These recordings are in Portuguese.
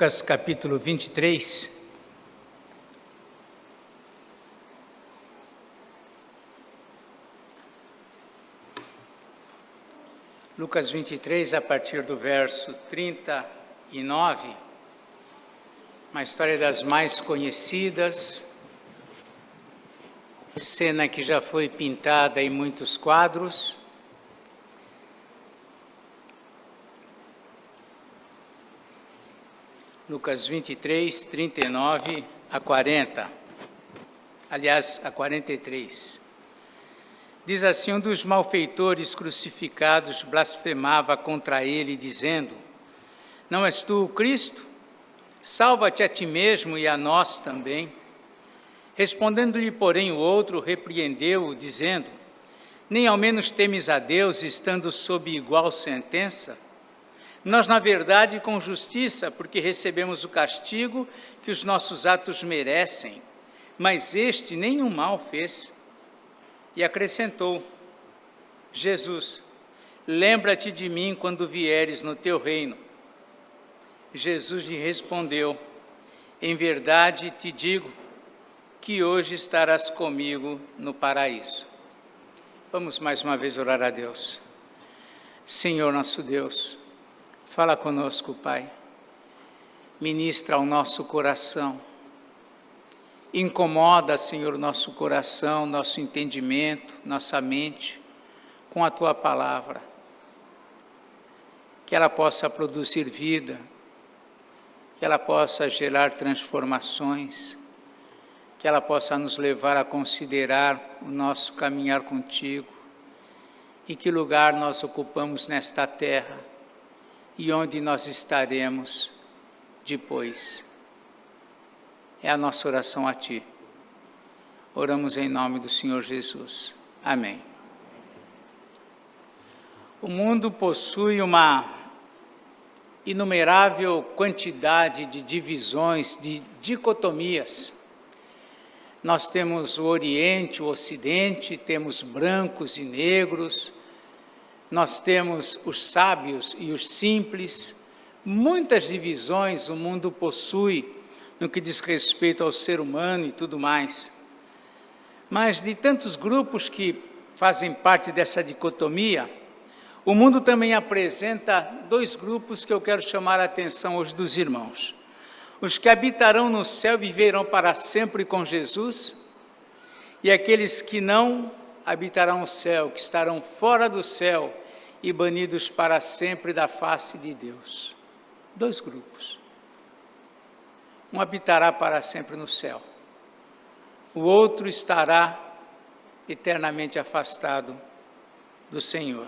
Lucas capítulo 23. Lucas 23, a partir do verso 39, uma história das mais conhecidas, cena que já foi pintada em muitos quadros. Lucas 23, 39 a 40, aliás, a 43. Diz assim: um dos malfeitores crucificados blasfemava contra ele, dizendo: não és tu o Cristo? Salva-te a ti mesmo e a nós também. Respondendo-lhe, porém, o outro repreendeu-o, dizendo: nem ao menos temes a Deus, estando sob igual sentença? Nós, na verdade, com justiça, porque recebemos o castigo que os nossos atos merecem, mas este nenhum mal fez. E acrescentou: Jesus, lembra-te de mim quando vieres no teu reino. Jesus lhe respondeu: em verdade te digo que hoje estarás comigo no paraíso. Vamos mais uma vez orar a Deus. Senhor nosso Deus, fala conosco, Pai. Ministra ao nosso coração. Incomoda, Senhor, nosso coração, nosso entendimento, nossa mente, com a Tua palavra. Que ela possa produzir vida, que ela possa gerar transformações, que ela possa nos levar a considerar o nosso caminhar contigo, e que lugar nós ocupamos nesta terra, e onde nós estaremos depois. É a nossa oração a Ti. Oramos em nome do Senhor Jesus. Amém. O mundo possui uma inumerável quantidade de divisões, de dicotomias. Nós temos o Oriente, o Ocidente, temos brancos e negros, nós temos os sábios e os simples. Muitas divisões o mundo possui no que diz respeito ao ser humano e tudo mais. Mas de tantos grupos que fazem parte dessa dicotomia, o mundo também apresenta dois grupos que eu quero chamar a atenção hoje dos irmãos. Os que habitarão no céu viverão para sempre com Jesus, e aqueles que não habitarão o céu, que estarão fora do céu e banidos para sempre da face de Deus. Dois grupos. Um habitará para sempre no céu, o outro estará eternamente afastado do Senhor.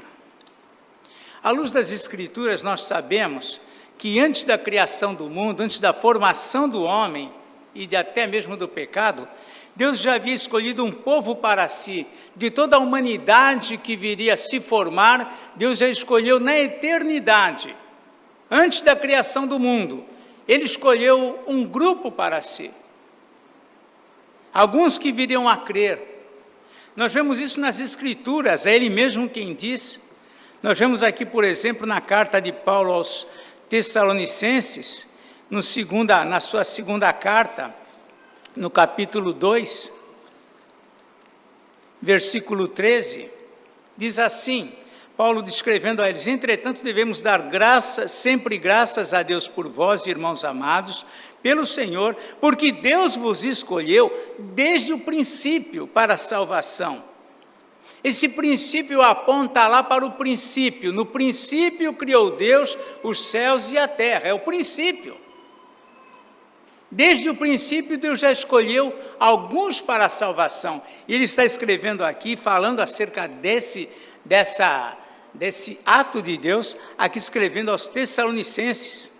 À luz das Escrituras, nós sabemos que antes da criação do mundo, antes da formação do homem e até mesmo do pecado, Deus já havia escolhido um povo para si. De toda a humanidade que viria a se formar, Deus já escolheu na eternidade, antes da criação do mundo, Ele escolheu um grupo para si. Alguns que viriam a crer. Nós vemos isso nas Escrituras, é Ele mesmo quem diz. Nós vemos aqui, por exemplo, na carta de Paulo aos Tessalonicenses, na sua segunda carta, no capítulo 2, versículo 13, diz assim, Paulo descrevendo a eles: entretanto devemos dar sempre graças a Deus por vós, irmãos amados, pelo Senhor, porque Deus vos escolheu desde o princípio para a salvação. Esse princípio aponta lá para o princípio. No princípio criou Deus os céus e a terra, é o princípio. Desde o princípio Deus já escolheu alguns para a salvação. E Ele está escrevendo aqui, falando acerca desse ato de Deus, aqui escrevendo aos Tessalonicenses.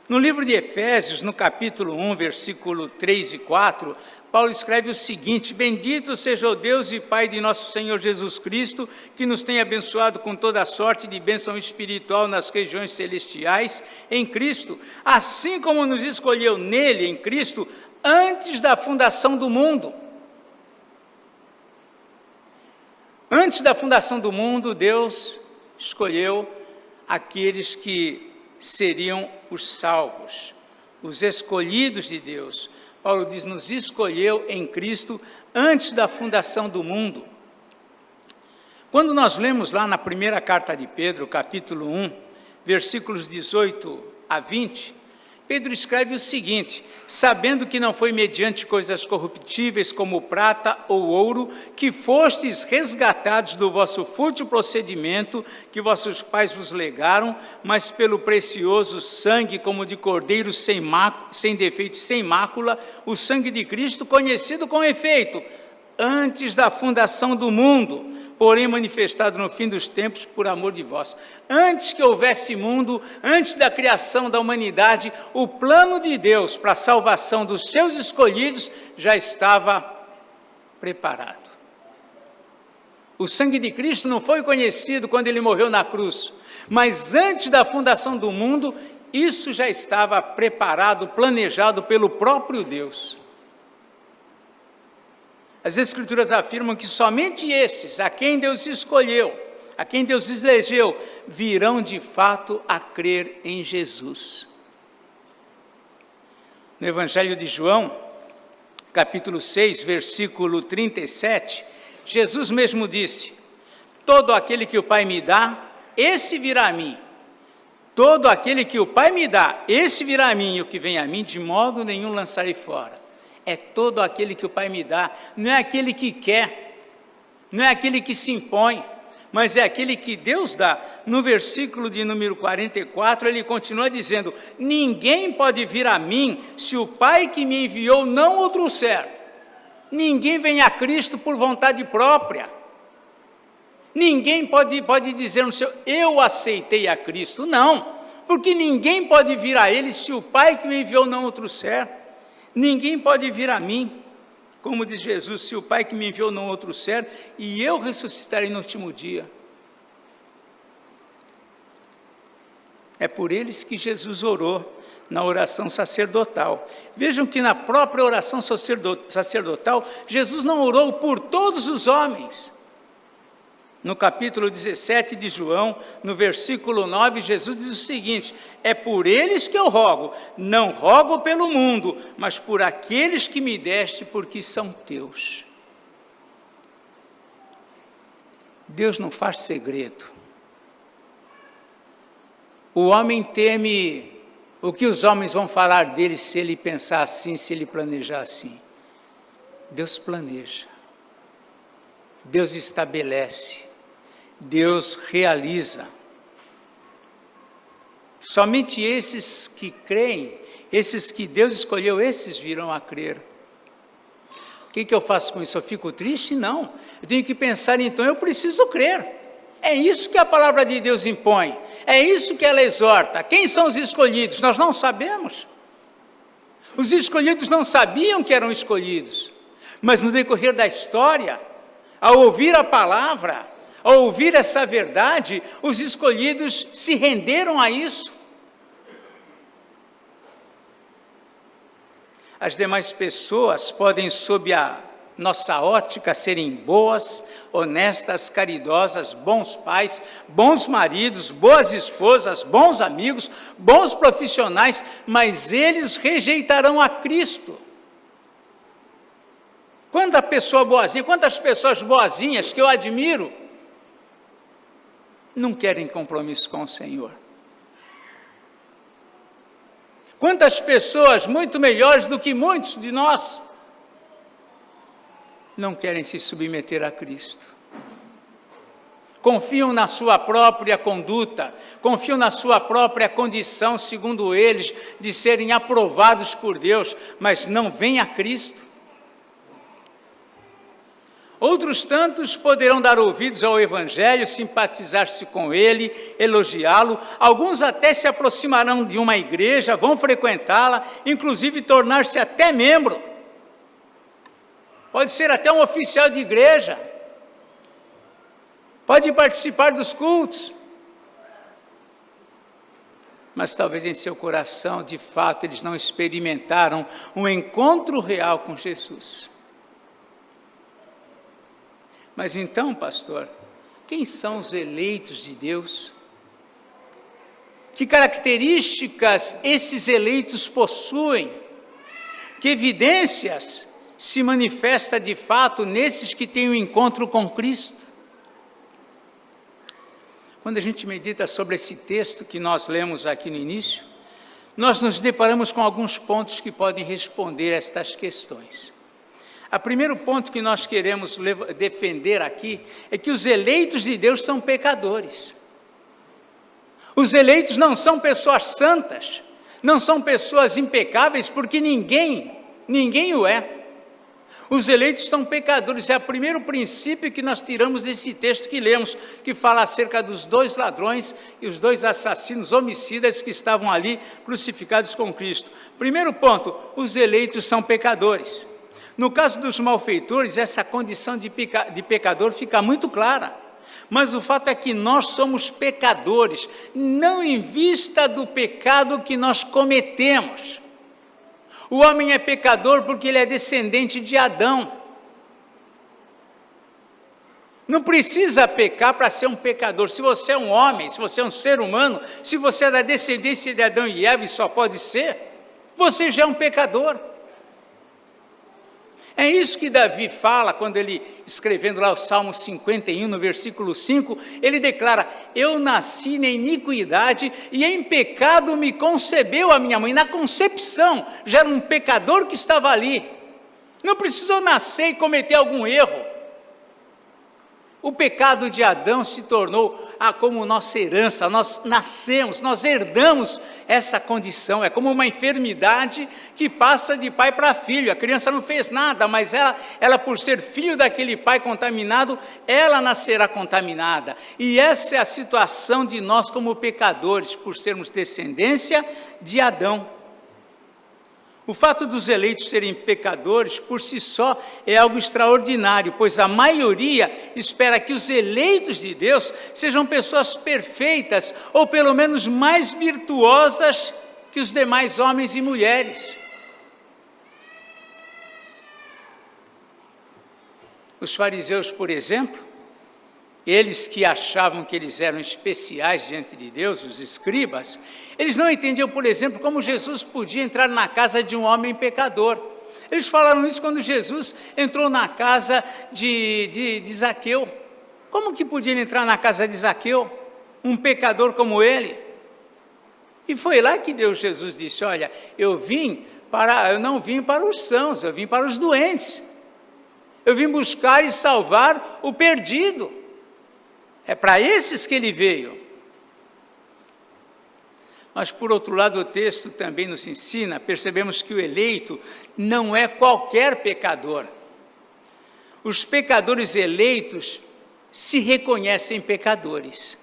No livro de Efésios, no capítulo 1, versículo 3 e 4, Paulo escreve o seguinte: bendito seja o Deus e Pai de nosso Senhor Jesus Cristo, que nos tem abençoado com toda a sorte de bênção espiritual nas regiões celestiais em Cristo, assim como nos escolheu nele, em Cristo, antes da fundação do mundo. Antes da fundação do mundo, Deus escolheu aqueles que seriam os salvos, os escolhidos de Deus. Paulo diz, nos escolheu em Cristo antes da fundação do mundo. Quando nós lemos lá na primeira carta de Pedro, capítulo 1, versículos 18 a 20, Pedro escreve o seguinte: sabendo que não foi mediante coisas corruptíveis como prata ou ouro, que fostes resgatados do vosso fútil procedimento que vossos pais vos legaram, mas pelo precioso sangue como de cordeiro sem defeito, sem mácula, o sangue de Cristo, conhecido com efeito, antes da fundação do mundo, porém manifestado no fim dos tempos por amor de vós. Antes que houvesse mundo, antes da criação da humanidade, o plano de Deus para a salvação dos seus escolhidos já estava preparado. O sangue de Cristo não foi conhecido quando ele morreu na cruz, mas antes da fundação do mundo, isso já estava preparado, planejado pelo próprio Deus. As Escrituras afirmam que somente estes, a quem Deus escolheu, a quem Deus elegeu, virão de fato a crer em Jesus. No Evangelho de João, capítulo 6, versículo 37, Jesus mesmo disse: todo aquele que o Pai me dá, esse virá a mim. Todo aquele que o Pai me dá, esse virá a mim, e o que vem a mim, de modo nenhum lançarei fora. É todo aquele que o Pai me dá, não é aquele que quer, não é aquele que se impõe, mas é aquele que Deus dá. No versículo de número 44, ele continua dizendo: ninguém pode vir a mim se o Pai que me enviou não o trouxer. Ninguém vem a Cristo por vontade própria. Ninguém pode dizer no seu, eu aceitei a Cristo. Não, porque ninguém pode vir a Ele se o Pai que me enviou não o trouxer. Ninguém pode vir a mim, como diz Jesus, se o Pai que me enviou não o trouxer, e eu ressuscitarei no último dia. É por eles que Jesus orou na oração sacerdotal. Vejam que na própria oração sacerdotal, Jesus não orou por todos os homens. No capítulo 17 de João, no versículo 9, Jesus diz o seguinte: é por eles que eu rogo, não rogo pelo mundo, mas por aqueles que me deste, porque são teus. Deus não faz segredo. O homem teme o que os homens vão falar dele se ele pensar assim, se ele planejar assim. Deus planeja, Deus estabelece, Deus realiza. Somente esses que creem, esses que Deus escolheu, esses virão a crer. O que eu faço com isso? Eu fico triste? Não. Eu tenho que pensar, então, eu preciso crer. É isso que a palavra de Deus impõe. É isso que ela exorta. Quem são os escolhidos? Nós não sabemos. Os escolhidos não sabiam que eram escolhidos. Mas no decorrer da história, ao ouvir a palavra, ao ouvir essa verdade, os escolhidos se renderam a isso. As demais pessoas podem, sob a nossa ótica, serem boas, honestas, caridosas, bons pais, bons maridos, boas esposas, bons amigos, bons profissionais, mas eles rejeitarão a Cristo. Quanta pessoa boazinha, quantas pessoas boazinhas que eu admiro, não querem compromisso com o Senhor. Quantas pessoas muito melhores do que muitos de nós não querem se submeter a Cristo. Confiam na sua própria conduta, confiam na sua própria condição, segundo eles, de serem aprovados por Deus, mas não vêm a Cristo. Outros tantos poderão dar ouvidos ao Evangelho, simpatizar-se com ele, elogiá-lo. Alguns até se aproximarão de uma igreja, vão frequentá-la, inclusive tornar-se até membro. Pode ser até um oficial de igreja. Pode participar dos cultos. Mas talvez em seu coração, de fato, eles não experimentaram um encontro real com Jesus. Mas então, pastor, quem são os eleitos de Deus? Que características esses eleitos possuem? Que evidências se manifesta de fato nesses que têm um encontro com Cristo? Quando a gente medita sobre esse texto que nós lemos aqui no início, nós nos deparamos com alguns pontos que podem responder a estas questões. O primeiro ponto que nós queremos defender aqui é que os eleitos de Deus são pecadores. Os eleitos não são pessoas santas, não são pessoas impecáveis, porque ninguém o é. Os eleitos são pecadores, é o primeiro princípio que nós tiramos desse texto que lemos, que fala acerca dos 2 ladrões e os 2 assassinos, homicidas que estavam ali crucificados com Cristo. Primeiro ponto, os eleitos são pecadores. No caso dos malfeitores, essa condição de pecador fica muito clara. Mas o fato é que nós somos pecadores, não em vista do pecado que nós cometemos. O homem é pecador porque ele é descendente de Adão. Não precisa pecar para ser um pecador. Se você é um homem, se você é um ser humano, se você é da descendência de Adão e Eva e só pode ser, você já é um pecador. É isso que Davi fala quando ele, escrevendo lá o Salmo 51, no versículo 5, ele declara: eu nasci na iniquidade e em pecado me concebeu a minha mãe. Na concepção, já era um pecador que estava ali. Não precisou nascer e cometer algum erro. O pecado de Adão se tornou como nossa herança, nós nascemos, nós herdamos essa condição, é como uma enfermidade que passa de pai para filho. A criança não fez nada, mas ela por ser filho daquele pai contaminado, ela nascerá contaminada. E essa é a situação de nós como pecadores, por sermos descendência de Adão. O fato dos eleitos serem pecadores, por si só, é algo extraordinário, pois a maioria espera que os eleitos de Deus sejam pessoas perfeitas, ou pelo menos mais virtuosas que os demais homens e mulheres. Os fariseus, por exemplo, eles que achavam que eles eram especiais diante de Deus, os escribas, eles não entendiam, por exemplo, como Jesus podia entrar na casa de um homem pecador. Eles falaram isso quando Jesus entrou na casa de Zaqueu. Como que podia ele entrar na casa de Zaqueu, um pecador como ele? E foi lá que Jesus disse: olha, eu não vim para os sãos, eu vim para os doentes. Eu vim buscar e salvar o perdido. É para esses que ele veio. Mas, por outro lado, o texto também nos ensina, percebemos que o eleito não é qualquer pecador. Os pecadores eleitos se reconhecem pecadores.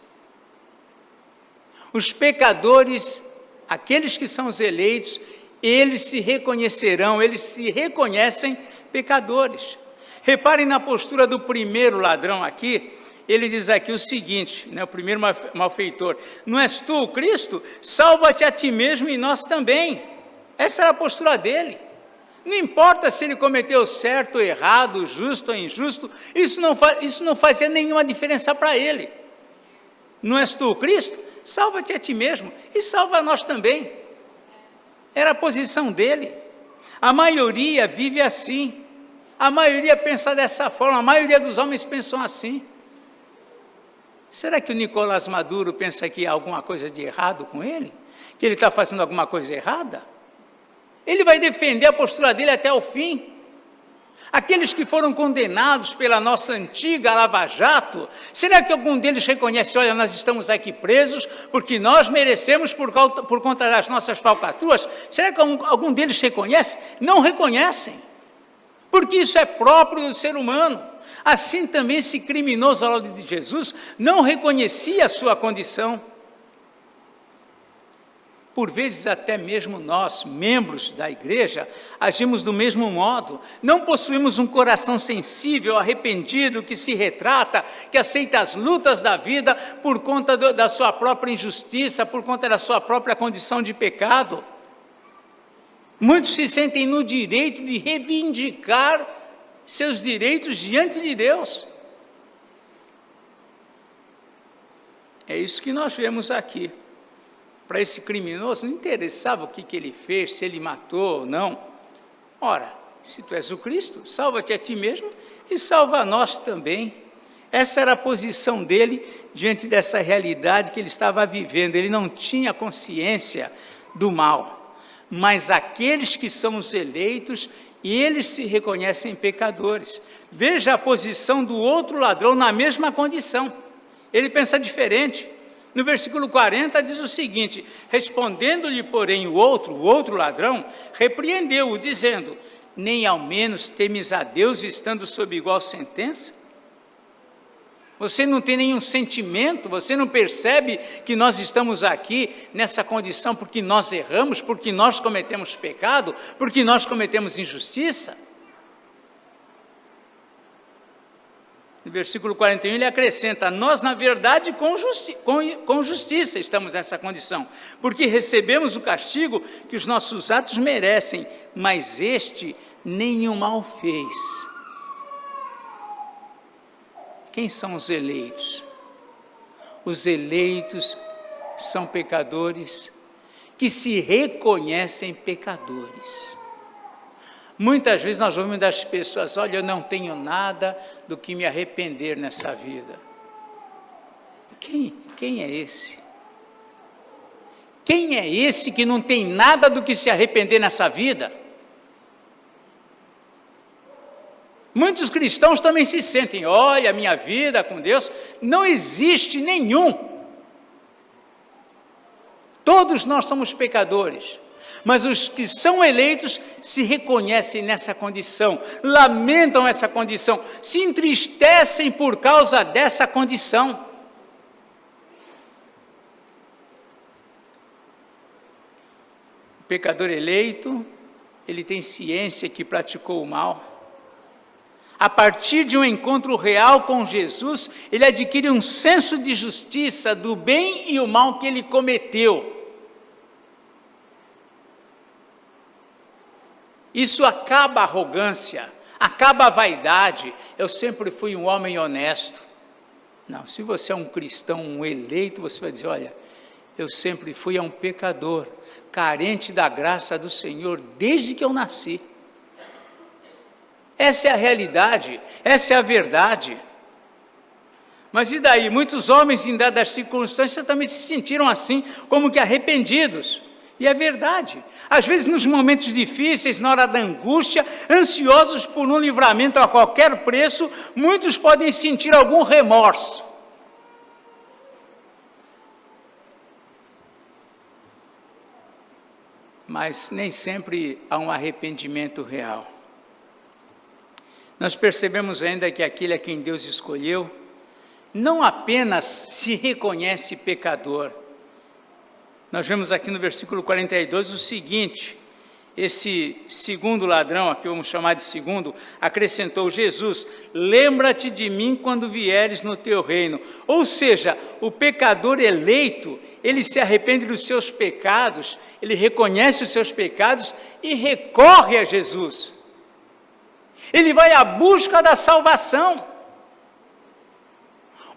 Os pecadores, aqueles que são os eleitos, eles se reconhecerão, eles se reconhecem pecadores. Reparem na postura do primeiro ladrão aqui. Ele diz aqui o seguinte, o primeiro malfeitor: não és tu o Cristo? Salva-te a ti mesmo e nós também. Essa era a postura dele. Não importa se ele cometeu certo ou errado, justo ou injusto, isso não fazia nenhuma diferença para ele. Não és tu o Cristo? Salva-te a ti mesmo e salva a nós também. Era a posição dele. A maioria vive assim. A maioria pensa dessa forma, a maioria dos homens pensam assim. Será que o Nicolás Maduro pensa que há alguma coisa de errado com ele? Que ele está fazendo alguma coisa errada? Ele vai defender a postura dele até o fim. Aqueles que foram condenados pela nossa antiga Lava Jato, será que algum deles reconhece: olha, nós estamos aqui presos porque nós merecemos por conta das nossas falcatruas? Será que algum deles reconhece? Não reconhecem. Porque isso é próprio do ser humano. Assim também esse criminoso ao lado de Jesus não reconhecia a sua condição. Por vezes até mesmo nós, membros da igreja, agimos do mesmo modo. Não possuímos um coração sensível, arrependido, que se retrata, que aceita as lutas da vida por conta da sua própria injustiça, por conta da sua própria condição de pecado. Muitos se sentem no direito de reivindicar seus direitos diante de Deus. É isso que nós vemos aqui. Para esse criminoso não interessava o que ele fez, se ele matou ou não. Ora, se tu és o Cristo, salva-te a ti mesmo e salva a nós também. Essa era a posição dele diante dessa realidade que ele estava vivendo. Ele não tinha consciência do mal. Mas aqueles que são os eleitos, eles se reconhecem pecadores. Veja a posição do outro ladrão na mesma condição. Ele pensa diferente. No versículo 40 diz o seguinte: respondendo-lhe, porém, o outro ladrão, repreendeu-o, dizendo: nem ao menos temes a Deus estando sob igual sentença? Você não tem nenhum sentimento, você não percebe que nós estamos aqui nessa condição porque nós erramos, porque nós cometemos pecado, porque nós cometemos injustiça? No versículo 41 ele acrescenta: nós na verdade com justiça estamos nessa condição, porque recebemos o castigo que os nossos atos merecem, mas este nenhum mal fez. Quem são os eleitos? Os eleitos são pecadores que se reconhecem pecadores. Muitas vezes nós ouvimos das pessoas: olha, eu não tenho nada do que me arrepender nessa vida. Quem é esse? Quem é esse que não tem nada do que se arrepender nessa vida? Muitos cristãos também se sentem: olha, a minha vida com Deus não existe nenhum. Todos nós somos pecadores, mas os que são eleitos se reconhecem nessa condição, lamentam essa condição, se entristecem por causa dessa condição. O pecador eleito, ele tem ciência que praticou o mal. A partir de um encontro real com Jesus, ele adquire um senso de justiça do bem e o mal que ele cometeu. Isso acaba a arrogância, acaba a vaidade. Eu sempre fui um homem honesto. Não, se você é um cristão, um eleito, você vai dizer: olha, eu sempre fui um pecador, carente da graça do Senhor desde que eu nasci. Essa é a realidade, essa é a verdade. Mas e daí? Muitos homens, em dadas circunstâncias, também se sentiram assim, como que arrependidos. E é verdade. Às vezes, nos momentos difíceis, na hora da angústia, ansiosos por um livramento a qualquer preço, muitos podem sentir algum remorso. Mas nem sempre há um arrependimento real. Nós percebemos ainda que aquele a quem Deus escolheu não apenas se reconhece pecador. Nós vemos aqui no versículo 42 o seguinte: esse segundo ladrão, aqui vamos chamar de segundo, acrescentou: Jesus, lembra-te de mim quando vieres no teu reino. Ou seja, o pecador eleito, ele se arrepende dos seus pecados, ele reconhece os seus pecados e recorre a Jesus. Ele vai à busca da salvação.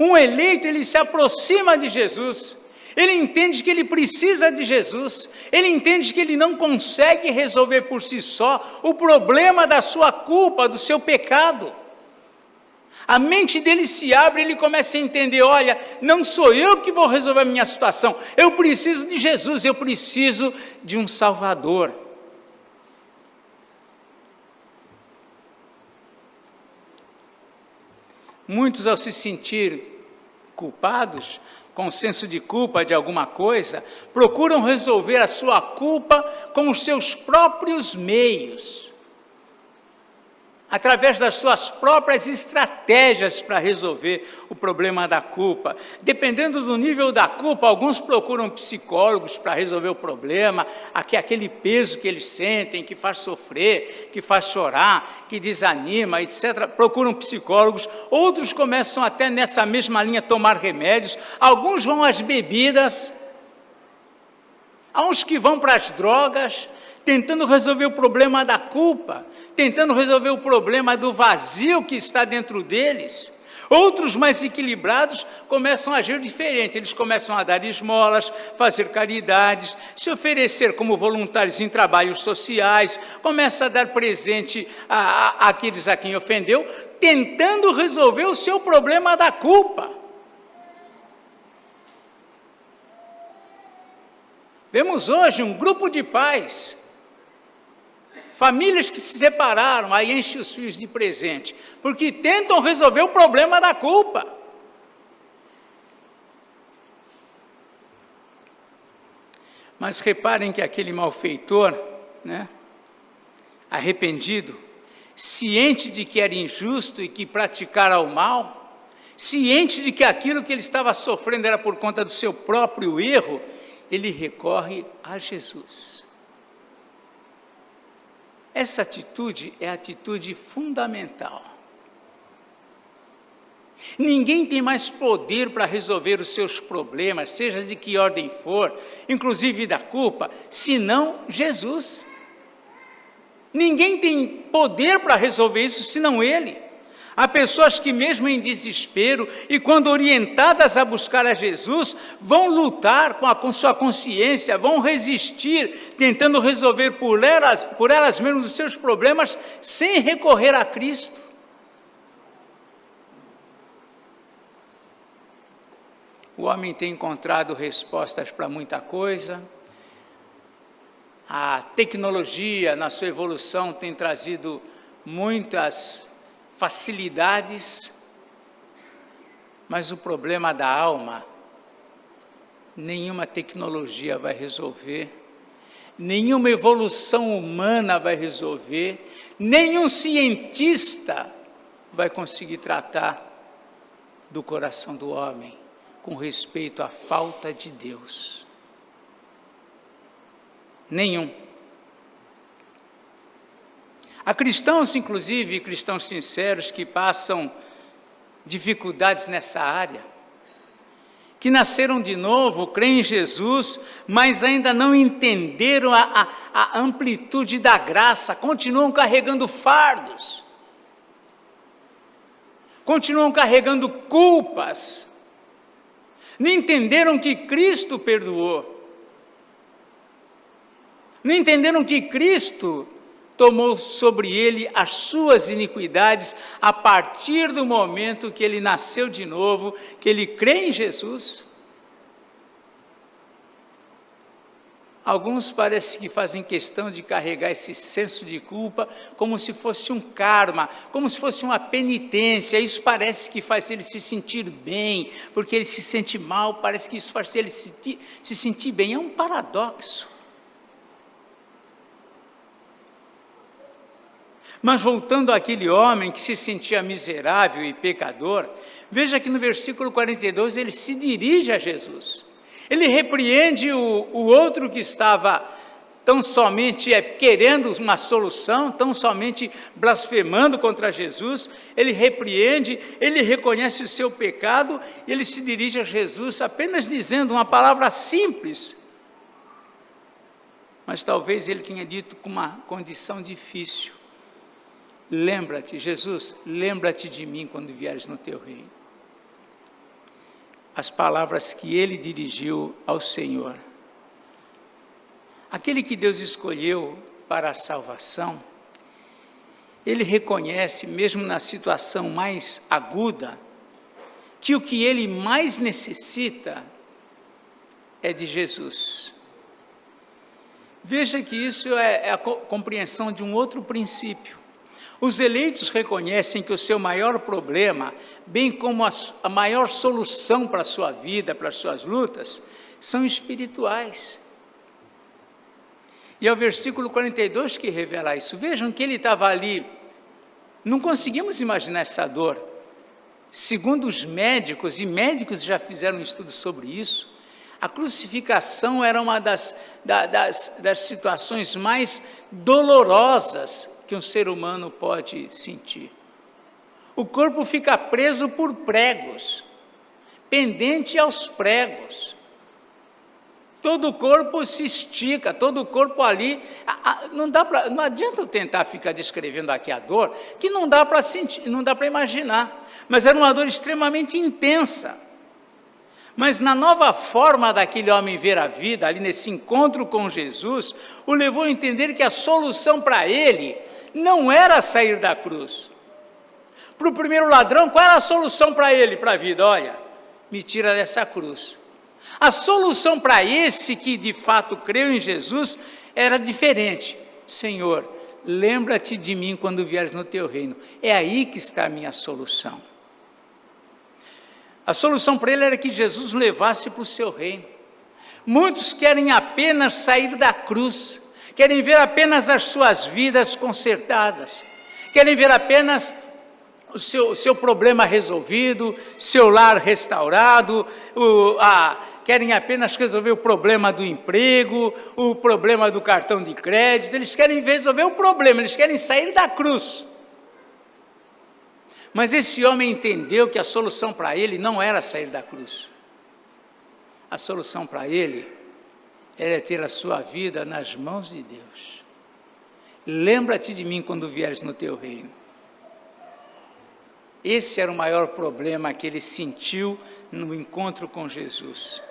Um eleito, ele se aproxima de Jesus. Ele entende que ele precisa de Jesus. Ele entende que ele não consegue resolver por si só o problema da sua culpa, do seu pecado. A mente dele se abre, ele começa a entender: olha, não sou eu que vou resolver a minha situação. Eu preciso de Jesus, eu preciso de um Salvador. Muitos, ao se sentir culpados, com senso de culpa de alguma coisa, procuram resolver a sua culpa com os seus próprios meios, através das suas próprias estratégias para resolver o problema da culpa. Dependendo do nível da culpa, alguns procuram psicólogos para resolver o problema, aquele peso que eles sentem, que faz sofrer, que faz chorar, que desanima, etc. Procuram psicólogos. Outros começam até nessa mesma linha a tomar remédios. Alguns vão às bebidas. Há uns que vão para as drogas, tentando resolver o problema da culpa, tentando resolver o problema do vazio que está dentro deles. Outros mais equilibrados começam a agir diferente, eles começam a dar esmolas, fazer caridades, se oferecer como voluntários em trabalhos sociais, começa a dar presente àqueles a quem ofendeu, tentando resolver o seu problema da culpa. Vemos hoje um grupo de pais, famílias que se separaram, aí enchem os filhos de presente, porque tentam resolver o problema da culpa. Mas reparem que aquele malfeitor, arrependido, ciente de que era injusto e que praticara o mal, ciente de que aquilo que ele estava sofrendo era por conta do seu próprio erro, ele recorre a Jesus. Essa atitude é a atitude fundamental. Ninguém tem mais poder para resolver os seus problemas, seja de que ordem for, inclusive da culpa, senão Jesus. Ninguém tem poder para resolver isso, senão Ele. Há pessoas que mesmo em desespero e quando orientadas a buscar a Jesus, vão lutar com sua consciência, vão resistir, tentando resolver por elas mesmas os seus problemas, sem recorrer a Cristo. O homem tem encontrado respostas para muita coisa, a tecnologia, na sua evolução, tem trazido muitas facilidades, mas o problema da alma, nenhuma tecnologia vai resolver, nenhuma evolução humana vai resolver, nenhum cientista vai conseguir tratar do coração do homem com respeito à falta de Deus. Nenhum. Há cristãos, inclusive, cristãos sinceros, que passam dificuldades nessa área, que nasceram de novo, creem em Jesus, mas ainda não entenderam a amplitude da graça, continuam carregando fardos, continuam carregando culpas, não entenderam que Cristo perdoou, não entenderam que Cristo tomou sobre ele as suas iniquidades a partir do momento que ele nasceu de novo, que ele crê em Jesus. Alguns parece que fazem questão de carregar esse senso de culpa como se fosse um karma, como se fosse uma penitência. Isso parece que faz ele se sentir bem, porque ele se sente mal, parece que isso faz ele se sentir bem. É um paradoxo. Mas voltando àquele homem que se sentia miserável e pecador, veja que no versículo 42 ele se dirige a Jesus. Ele repreende o outro que estava tão somente querendo uma solução, tão somente blasfemando contra Jesus. Ele repreende, ele reconhece o seu pecado, e ele se dirige a Jesus apenas dizendo uma palavra simples. Mas talvez ele tenha dito com uma condição difícil. Lembra-te, Jesus, lembra-te de mim quando vieres no teu reino. As palavras que ele dirigiu ao Senhor. Aquele que Deus escolheu para a salvação, ele reconhece, mesmo na situação mais aguda, que o que ele mais necessita é de Jesus. Veja que isso é a compreensão de um outro princípio. Os eleitos reconhecem que o seu maior problema, bem como a maior solução para a sua vida, para as suas lutas, são espirituais. E é o versículo 42 que revela isso. Vejam que ele estava ali, não conseguimos imaginar essa dor. Segundo os médicos, e médicos já fizeram um estudo sobre isso, a crucificação era uma das situações mais dolorosas que um ser humano pode sentir. O corpo fica preso por pregos, pendente aos pregos. todo o corpo se estica, todo o corpo ali, não adianta eu tentar ficar descrevendo aqui a dor, que não dá para sentir, não dá para imaginar, mas era uma dor extremamente intensa. Mas na nova forma daquele homem ver a vida, ali nesse encontro com Jesus, o levou a entender que a solução para ele não era sair da cruz. Para o primeiro ladrão, qual era a solução para ele, para a vida? Olha, me tira dessa cruz. A solução para esse que de fato creu em Jesus era diferente. Senhor, lembra-te de mim quando vieres no teu reino. É aí que está a minha solução. A solução para ele era que Jesus o levasse para o seu reino. Muitos querem apenas sair da cruz, querem ver apenas as suas vidas consertadas, querem ver apenas o seu problema resolvido, seu lar restaurado, querem apenas resolver o problema do emprego, o problema do cartão de crédito, eles querem resolver o problema, eles querem sair da cruz. Mas esse homem entendeu que a solução para ele não era sair da cruz. A solução para ele era ter a sua vida nas mãos de Deus. Lembra-te de mim quando vieres no teu reino. Esse era o maior problema que ele sentiu no encontro com Jesus.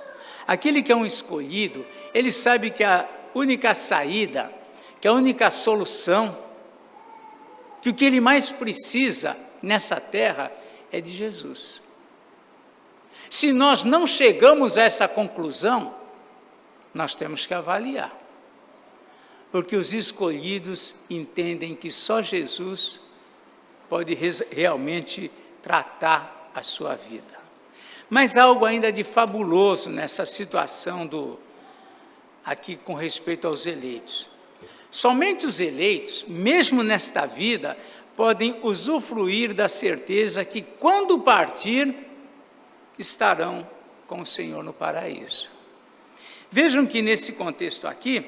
Aquele que é um escolhido, ele sabe que a única saída, que a única solução, que o que ele mais precisa nessa terra é de Jesus. Se nós não chegamos a essa conclusão, nós temos que avaliar, porque os escolhidos entendem que só Jesus pode realmente tratar a sua vida. Mas há algo ainda de fabuloso nessa situação aqui com respeito aos eleitos. Somente os eleitos, mesmo nesta vida, podem usufruir da certeza que quando partir, estarão com o Senhor no paraíso. Vejam que nesse contexto aqui,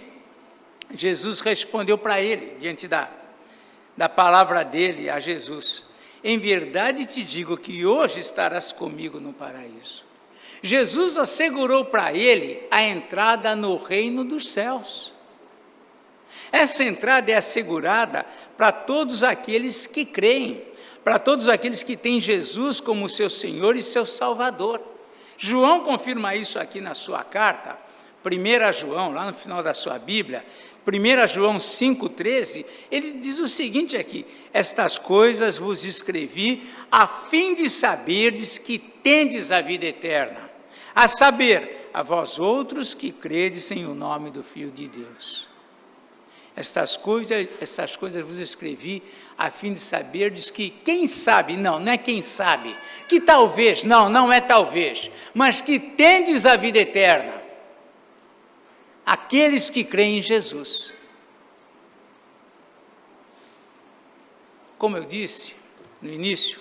Jesus respondeu para ele, diante da palavra dele a Jesus: em verdade te digo que hoje estarás comigo no paraíso. Jesus assegurou para ele a entrada no reino dos céus. Essa entrada é assegurada para todos aqueles que creem, para todos aqueles que têm Jesus como seu Senhor e seu Salvador. João confirma isso aqui na sua carta, 1 João, lá no final da sua Bíblia, 1 João 5,13, ele diz o seguinte aqui: estas coisas vos escrevi a fim de saberdes que tendes a vida eterna, a saber, a vós outros que credes em o nome do Filho de Deus. Estas coisas vos escrevi a fim de saberdes que quem sabe, não é quem sabe, que talvez, não é talvez, mas que tendes a vida eterna, aqueles que creem em Jesus. Como eu disse no início,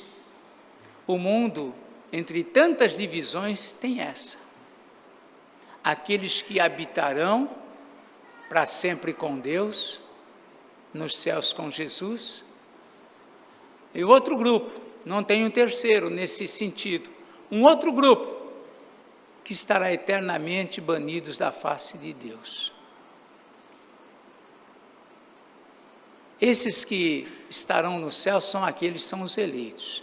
o mundo, entre tantas divisões, tem essa: aqueles que habitarão para sempre com Deus, nos céus com Jesus, e outro grupo, não tem um terceiro nesse sentido, um outro grupo, que estará eternamente banidos da face de Deus. Esses que estarão no céu são os eleitos.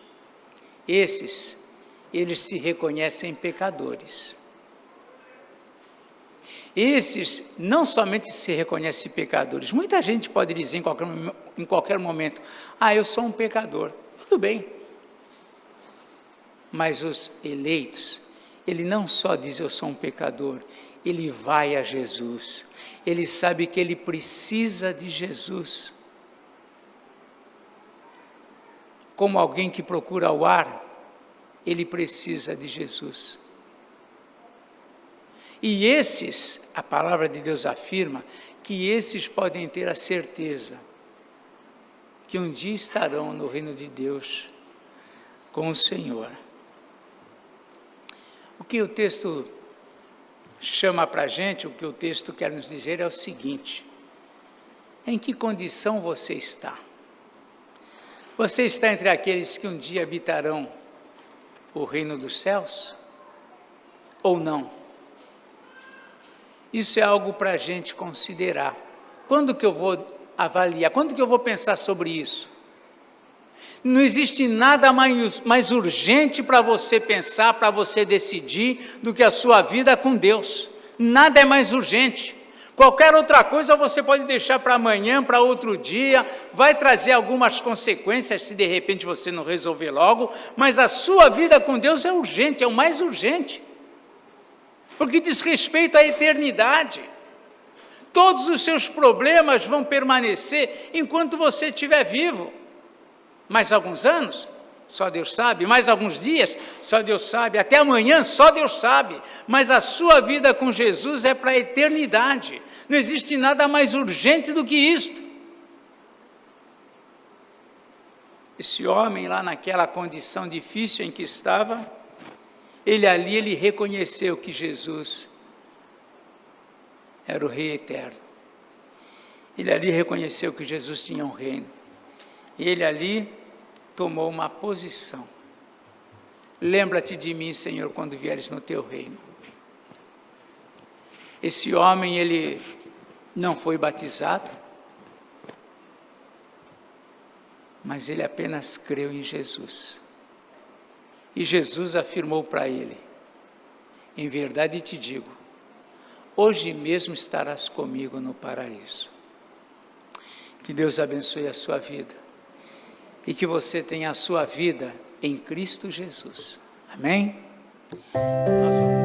Esses, eles se reconhecem pecadores. Esses não somente se reconhecem pecadores, muita gente pode dizer em qualquer momento: eu sou um pecador. Tudo bem. Mas os eleitos, ele não só diz eu sou um pecador, ele vai a Jesus, ele sabe que ele precisa de Jesus. Como alguém que procura o ar, ele precisa de Jesus. E esses, a palavra de Deus afirma, que esses podem ter a certeza que um dia estarão no reino de Deus com o Senhor. O que o texto chama para a gente, o que o texto quer nos dizer é o seguinte: em que condição você está? Você está entre aqueles que um dia habitarão o reino dos céus? Ou não? Isso é algo para a gente considerar. Quando que eu vou avaliar? Quando que eu vou pensar sobre isso? Não existe nada mais urgente para você pensar, para você decidir, do que a sua vida com Deus. Nada é mais urgente. Qualquer outra coisa você pode deixar para amanhã, para outro dia, vai trazer algumas consequências se de repente você não resolver logo, mas a sua vida com Deus é urgente, é o mais urgente, porque diz respeito à eternidade. Todos os seus problemas vão permanecer enquanto você estiver vivo. Mais alguns anos? Só Deus sabe. Mais alguns dias? Só Deus sabe. Até amanhã? Só Deus sabe. Mas a sua vida com Jesus é para a eternidade. Não existe nada mais urgente do que isto. Esse homem lá naquela condição difícil em que estava, ele reconheceu que Jesus era o Rei eterno. Ele ali reconheceu que Jesus tinha um reino. Ele ali tomou uma posição. Lembra-te de mim, Senhor, quando vieres no teu reino. Esse homem, ele não foi batizado, mas ele apenas creu em Jesus. E Jesus afirmou para ele: em verdade te digo, hoje mesmo estarás comigo no paraíso. Que Deus abençoe a sua vida e que você tenha a sua vida em Cristo Jesus. Amém? Nós vamos...